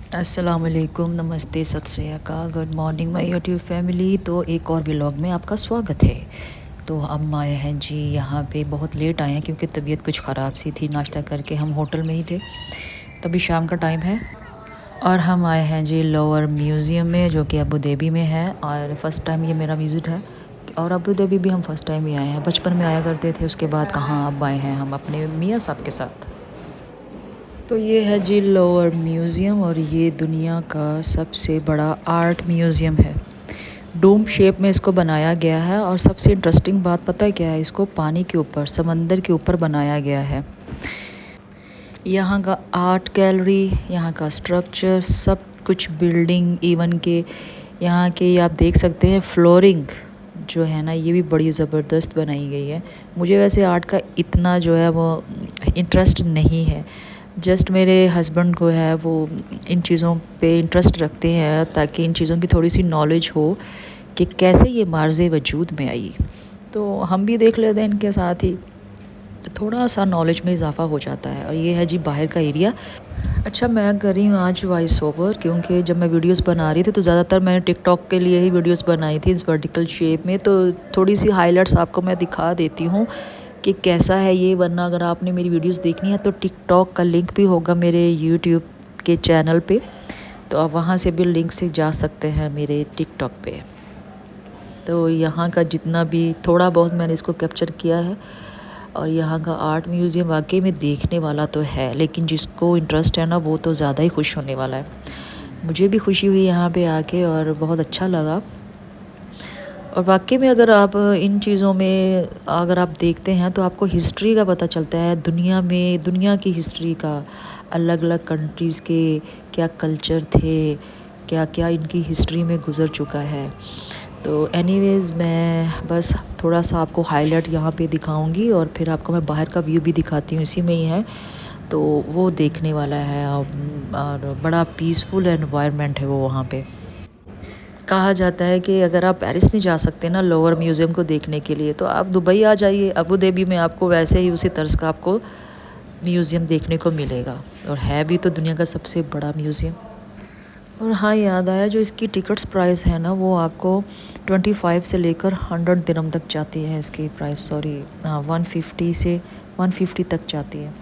अस्सलाम वालेकुम, नमस्ते, सत श्री अकाल, good morning my YouTube family. तो एक और व्लॉग में आपका स्वागत है। तो हम आए हैं जी, यहाँ पे बहुत लेट आए हैं क्योंकि तबीयत कुछ ख़राब सी थी। नाश्ता करके हम होटल में ही थे, तभी शाम का टाइम है और हम आए हैं जी लोअर म्यूज़ियम में, जो कि अबू धाबी में है। और फ़र्स्ट टाइम ये मेरा विज़िट है और अबू धाबी भी हम फ़र्स्ट टाइम ही आए हैं। बचपन में आया करते थे, उसके बाद कहाँ अब आए हैं हम अपने मियाँ साहब के साथ। तो ये है जी लोअर म्यूज़ियम और ये दुनिया का सबसे बड़ा आर्ट म्यूज़ियम है। डोम शेप में इसको बनाया गया है और सबसे इंटरेस्टिंग बात पता है क्या है? इसको पानी के ऊपर, समंदर के ऊपर बनाया गया है। यहाँ का आर्ट गैलरी, यहाँ का स्ट्रक्चर, सब कुछ बिल्डिंग, इवन के यहाँ के आप देख सकते हैं फ्लोरिंग जो है ना, ये भी बड़ी ज़बरदस्त बनाई गई है। मुझे वैसे आर्ट का इतना जो है वो इंटरेस्ट नहीं है। जस्ट मेरे हस्बैंड को है, वो इन चीज़ों पे इंटरेस्ट रखते हैं ताकि इन चीज़ों की थोड़ी सी नॉलेज हो कि कैसे ये मार्ज़े वजूद में आई। तो हम भी देख लेते हैं इनके साथ ही, तो थोड़ा सा नॉलेज में इजाफ़ा हो जाता है। और ये है जी बाहर का एरिया। अच्छा, मैं कर रही हूँ आज वॉइस ओवर क्योंकि जब मैं वीडियोस बना रही थी तो ज़्यादातर मैंने टिकटॉक के लिए ही वीडियोस बनाई थी इस वर्टिकल शेप में। तो थोड़ी सी हाइलाइट्स आपको मैं दिखा देती हूँ कि कैसा है ये। वरना अगर आपने मेरी वीडियोस देखनी है तो टिकटॉक का लिंक भी होगा मेरे यूट्यूब के चैनल पे, तो आप वहाँ से भी लिंक से जा सकते हैं मेरे टिकटॉक पे। तो यहाँ का जितना भी थोड़ा बहुत मैंने इसको कैप्चर किया है। और यहाँ का आर्ट म्यूज़ियम वाकई में देखने वाला तो है, लेकिन जिसको इंटरेस्ट है ना वो तो ज़्यादा ही खुश होने वाला है। मुझे भी खुशी हुई यहाँ पे आके और बहुत अच्छा लगा। और वाकई में अगर आप इन चीज़ों में अगर आप देखते हैं तो आपको हिस्ट्री का पता चलता है, दुनिया में दुनिया की हिस्ट्री का, अलग अलग कंट्रीज़ के क्या कल्चर थे, क्या क्या इनकी हिस्ट्री में गुज़र चुका है। तो एनीवेज़ मैं बस थोड़ा सा आपको हाईलाइट यहाँ पे दिखाऊंगी और फिर आपको मैं बाहर का व्यू भी दिखाती हूँ, इसी में ही है। तो वो देखने वाला है और बड़ा पीसफुल एनवायरनमेंट है वो वहाँ पे। कहा जाता है कि अगर आप पेरिस नहीं जा सकते ना लोअर म्यूज़ियम को देखने के लिए, तो आप दुबई आ जाइए। अबू धाबी में आपको वैसे ही उसी तर्ज का आपको म्यूज़ियम देखने को मिलेगा और है भी तो दुनिया का सबसे बड़ा म्यूज़ियम। और हाँ, याद आया, जो इसकी टिकट्स प्राइस है ना वो आपको 25 से लेकर 100 दिरहम तक जाती है। इसकी प्राइस सॉरी, हाँ, 150 से 150 तक जाती है।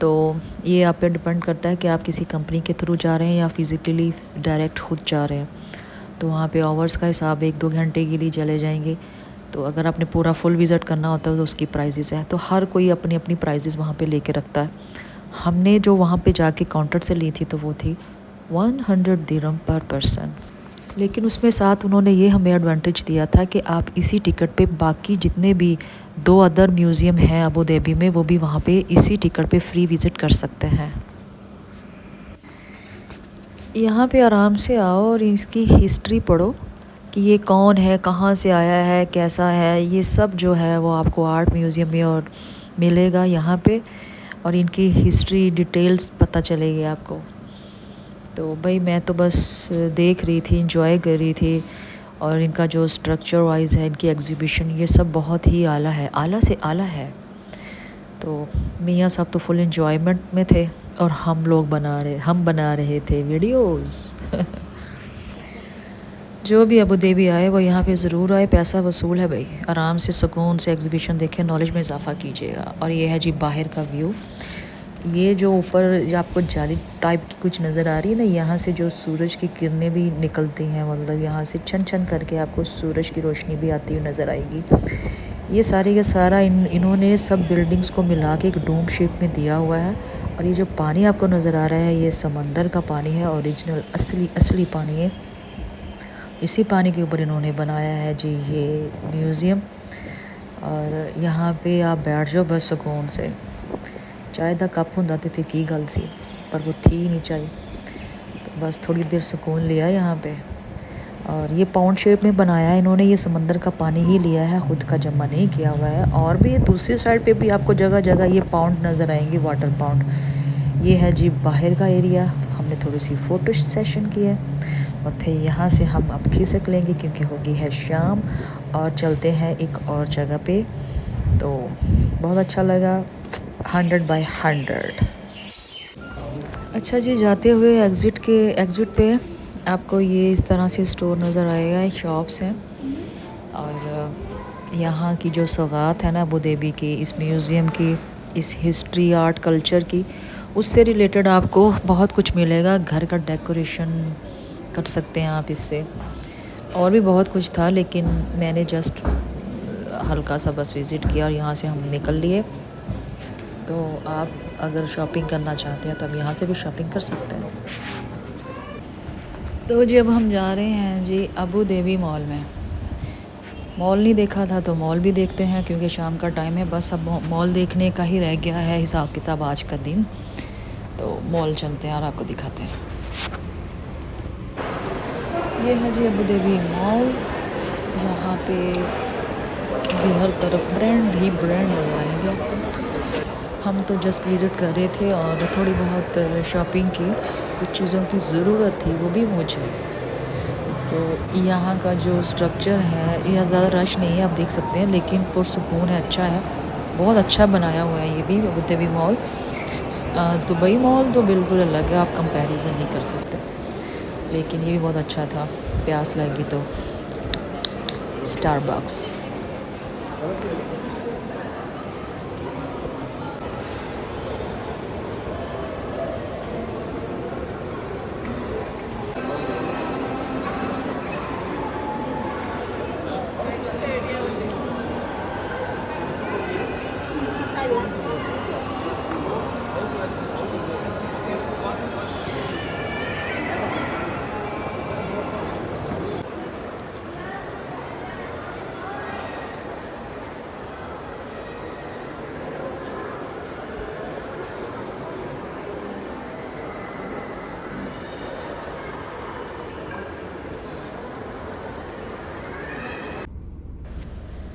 तो ये आप पे डिपेंड करता है कि आप किसी कंपनी के थ्रू जा रहे हैं या फिज़िकली डायरेक्ट खुद जा रहे हैं। तो वहाँ पे आवर्स का हिसाब 1-2 घंटे के लिए चले जाएंगे। तो अगर आपने पूरा फुल विज़िट करना होता है तो उसकी प्राइजेज़ है। तो हर कोई अपनी अपनी प्राइजेज़ वहाँ पे लेके रखता है। हमने जो वहाँ पे जाके काउंटर से ली थी तो वो थी 100 दिरहम पर पर्सन। लेकिन उसमें साथ उन्होंने ये हमें एडवांटेज दिया था कि आप इसी टिकट पे बाकी जितने भी 2 अदर म्यूज़ियम हैं अबू धाबी में, वो भी वहाँ पे इसी टिकट पे फ्री विज़िट कर सकते हैं। यहाँ पे आराम से आओ और इसकी हिस्ट्री पढ़ो कि ये कौन है, कहाँ से आया है, कैसा है, ये सब जो है वो आपको आर्ट म्यूज़ियम में और मिलेगा यहाँ पे। और इनकी हिस्ट्री डिटेल्स पता चलेगी आपको। तो भाई मैं तो बस देख रही थी, इंजॉय कर रही थी। और इनका जो स्ट्रक्चर वाइज है, इनकी एग्जीबिशन, ये सब बहुत ही आला है, आला से आला है। तो मियाँ साहब तो फुल इंजॉयमेंट में थे और हम बना रहे थे वीडियोस। जो भी अबू धाबी आए वो यहाँ पे ज़रूर आए, पैसा वसूल है भाई। आराम से सुकून से एग्जीबिशन देखें, नॉलेज में इजाफा कीजिएगा। और ये है जी बाहर का व्यू। ये जो ऊपर आपको जाली टाइप की कुछ नज़र आ रही है ना, यहाँ से जो सूरज की किरणें भी निकलती हैं, मतलब यहाँ से छन छन करके आपको सूरज की रोशनी भी आती हुई नज़र आएगी। ये सारी का सारा इन्होंने सब बिल्डिंग्स को मिला के एक डोम शेप में दिया हुआ है। और ये जो पानी आपको नज़र आ रहा है ये समंदर का पानी है, ओरिजिनल असली असली पानी है। इसी पानी के ऊपर इन्होंने बनाया है जी ये म्यूज़ियम। और यहाँ पे आप बैठ जाओ बस सुकून से। चाय का कप होंदा तो फिर की गल सी, पर वो थी नहीं चाय। तो बस थोड़ी देर सुकून लिया यहाँ पे। और ये पाउंड शेप में बनाया है इन्होंने, ये समंदर का पानी ही लिया है, खुद का जमा नहीं किया हुआ है। और भी दूसरी साइड पे भी आपको जगह जगह ये पाउंड नज़र आएंगे, वाटर पाउंड। ये है जी बाहर का एरिया। हमने थोड़ी सी फ़ोटो सेशन किया और फिर यहाँ से हम अब खिसक लेंगे क्योंकि होगी है शाम और चलते हैं एक और जगह पे। तो बहुत अच्छा लगा, 100/100। अच्छा जी, जाते हुए एग्ज़िट पे आपको ये इस तरह से स्टोर नज़र आएगा, शॉप्स हैं। और यहाँ की जो सौगात है ना अबू धाबी की, इस म्यूज़ियम की, इस हिस्ट्री आर्ट कल्चर की, उससे रिलेटेड आपको बहुत कुछ मिलेगा। घर का डेकोरेशन कर सकते हैं आप इससे। और भी बहुत कुछ था लेकिन मैंने जस्ट हल्का सा बस विज़िट किया और यहाँ से हम निकल लिए। तो आप अगर शॉपिंग करना चाहते हैं तो आप यहाँ से भी शॉपिंग कर सकते हैं। तो जी अब हम जा रहे हैं जी अबू धाबी मॉल में। मॉल नहीं देखा था तो मॉल भी देखते हैं क्योंकि शाम का टाइम है। बस अब मॉल देखने का ही रह गया है हिसाब किताब आज का दिन। तो मॉल चलते हैं और आपको दिखाते हैं। ये है जी अबू धाबी मॉल। यहाँ पे भी हर तरफ ब्रांड ही ब्रांड नज़र आएंगे आपको। हम तो जस्ट विज़िट कर रहे थे और थोड़ी बहुत शॉपिंग की। कुछ चीज़ों की ज़रूरत थी, वो भी मुझे। तो यहाँ का जो स्ट्रक्चर है यह ज़्यादा रश नहीं है, आप देख सकते हैं, लेकिन पुरसुकून है, अच्छा है, बहुत अच्छा बनाया हुआ है ये भी Abu Dhabi mall. Dubai mall तो बिल्कुल अलग है, आप कंपैरिजन नहीं कर सकते, लेकिन ये भी बहुत अच्छा था। प्यास लगी तो स्टारबक्स।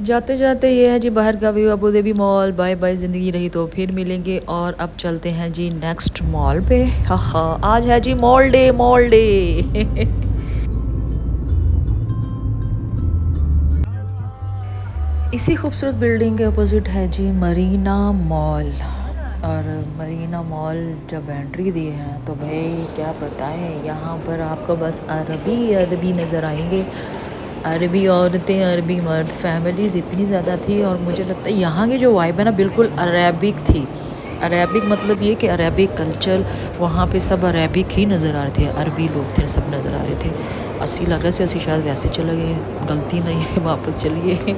जाते जाते ये है जी बाहर का view Abu Dhabi mall. Bye bye, ज़िंदगी रही तो फिर मिलेंगे। और अब चलते हैं जी नेक्स्ट मॉल पे। हाँ हाँ, आज है जी मॉल डे, मॉल डे। इसी खूबसूरत बिल्डिंग के अपोजिट है जी मरीना मॉल। और मरीना मॉल जब एंट्री दी है ना तो भाई क्या बताएं, यहाँ पर आपको बस अरबी अरबी नज़र आएंगे। अरबी औरतें, अरबी मर्द, फैमिलीज़ इतनी ज़्यादा थी। और मुझे लगता है यहाँ की जो वाइब है ना बिल्कुल अरेबिक थी। अरेबिक मतलब ये कि अरेबिक कल्चर, वहाँ पे सब अरेबिक ही नज़र आ रहे थे, अरबी लोग थे, सब नज़र आ रहे थे। 80 लग रहे थे, 80 शायद वैसे चले गए, गलती नहीं है, वापस चलिए।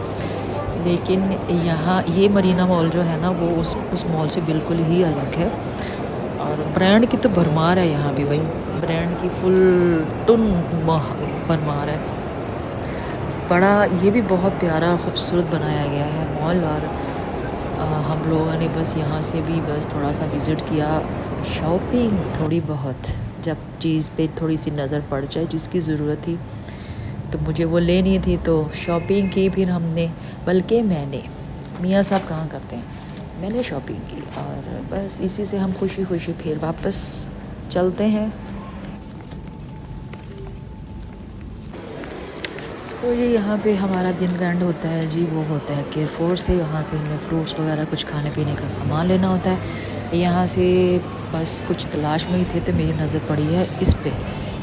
लेकिन यहाँ ये मरीना मॉल जो है ना वो उस मॉल से बिल्कुल ही अलग है। और ब्रांड की तो भरमार है यहाँ भी भाई, ब्रांड की फुल टन भरमार है। बड़ा ये भी बहुत प्यारा खूबसूरत बनाया गया है मॉल। और हम लोगों ने बस यहाँ से भी बस थोड़ा सा विज़िट किया, शॉपिंग थोड़ी बहुत, जब चीज़ पे थोड़ी सी नज़र पड़ जाए जिसकी ज़रूरत थी तो मुझे वो लेनी थी तो शॉपिंग की फिर हमने, बल्कि मैंने, मियाँ साहब कहाँ करते हैं, मैंने शॉपिंग की। और बस इसी से हम खुशी खुशी फिर वापस चलते हैं। तो ये यहाँ पे हमारा दिन का एंड होता है जी, वो होता है केयरफोर से। यहाँ से हमें फ्रूट्स वगैरह कुछ खाने पीने का सामान लेना होता है। यहाँ से बस कुछ तलाश में ही थे तो मेरी नज़र पड़ी है इस पे।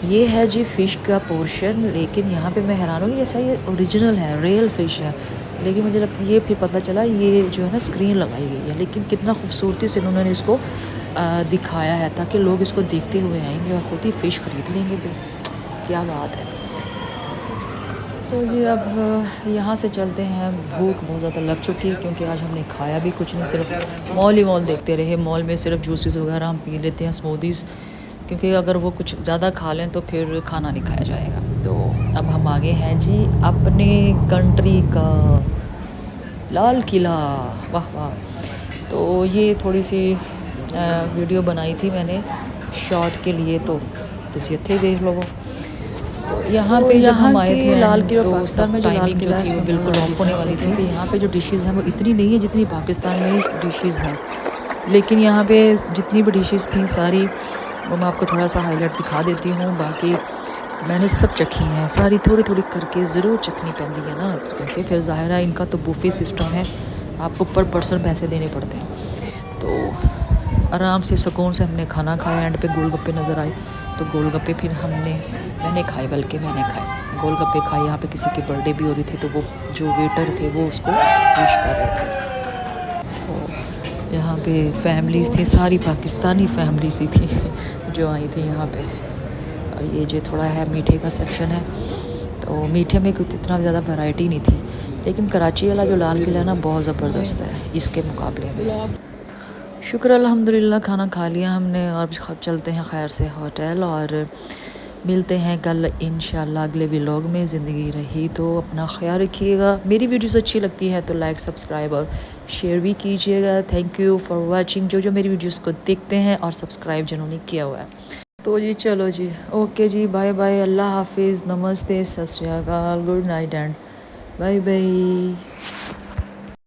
ये है जी फ़िश का पोर्शन, लेकिन यहाँ पे मैं हैरान हूँ, जैसा ये ओरिजिनल है, रियल फ़िश है। लेकिन मुझे लगता है ये फिर पता चला ये जो है ना स्क्रीन लगाई गई है, लेकिन कितना खूबसूरती से उन्होंने इसको दिखाया है ताकि लोग इसको देखते हुए आएंगे और ख़ुद ही फ़िश ख़रीद लेंगे भाई, क्या बात है। तो ये अब यहाँ से चलते हैं, भूख बहुत ज़्यादा लग चुकी है क्योंकि आज हमने खाया भी कुछ नहीं, सिर्फ मॉल ही मॉल देखते रहे। मॉल में सिर्फ जूसेस वगैरह हम पी लेते हैं, स्मूदीज़, क्योंकि अगर वो कुछ ज़्यादा खा लें तो फिर खाना नहीं खाया जाएगा। तो अब हम आगे हैं जी अपने कंट्री का लाल किला, वाह वाह। तो ये थोड़ी सी वीडियो बनाई थी मैंने शॉर्ट के लिए, तो तुम इत्थे देख लो। तो यहाँ पे जब हम आए थे लाल किला, पाकिस्तान में जो लाल किला है इसमें बिल्कुल ऑफ होने वाली थी कि यहाँ पे जो डिशेज़ हैं वो इतनी नहीं है जितनी पाकिस्तान में डिशेज़ हैं। लेकिन यहाँ पे जितनी भी डिशेज़ थी सारी वो मैं आपको थोड़ा सा हाईलाइट दिखा देती हूँ। बाकी मैंने सब चखी हैं सारी, थोड़ी थोड़ी करके ज़रूर चखनी पड़ती है ना, क्योंकि फिर ज़ाहिर है इनका तो बुफे सिस्टम है, आपको पर पर्सन पैसे देने पड़ते हैं। तो आराम से सुकून से हमने खाना खाया। एंड पे गोलगप्पे नज़र आए तो गोलगप्पे फिर मैंने खाए, बल्कि मैंने खाए गोलगप्पे खाए। यहाँ पे किसी की बर्थडे भी हो रही थी तो वो जो वेटर थे वो उसको विश कर रहे थे। तो यहाँ पे फैमिलीज़ थी, सारी पाकिस्तानी फैमिलीज ही थी जो आई थी यहाँ पे। और ये जो थोड़ा है मीठे का सेक्शन है, तो मीठे में कुछ इतना ज़्यादा वैरायटी नहीं थी, लेकिन कराची वाला जो लाल किला है ना बहुत ज़बरदस्त है इसके मुकाबले में। शुक्र अल्हम्दुलिल्लाह खाना खा लिया हमने और अब चलते हैं खैर से होटल, और मिलते हैं कल इंशाल्लाह अगले व्लॉग में। ज़िंदगी रही तो अपना ख्याल रखिएगा। मेरी वीडियोस अच्छी लगती है तो लाइक सब्सक्राइब और शेयर भी कीजिएगा। थैंक यू फॉर वाचिंग, जो मेरी वीडियोस को देखते हैं और सब्सक्राइब जिन्होंने किया हुआ है। तो जी चलो जी, ओके जी, बाय बाय, अल्लाह हाफिज़, नमस्ते, सत श्री अकाल, good night and bye bye.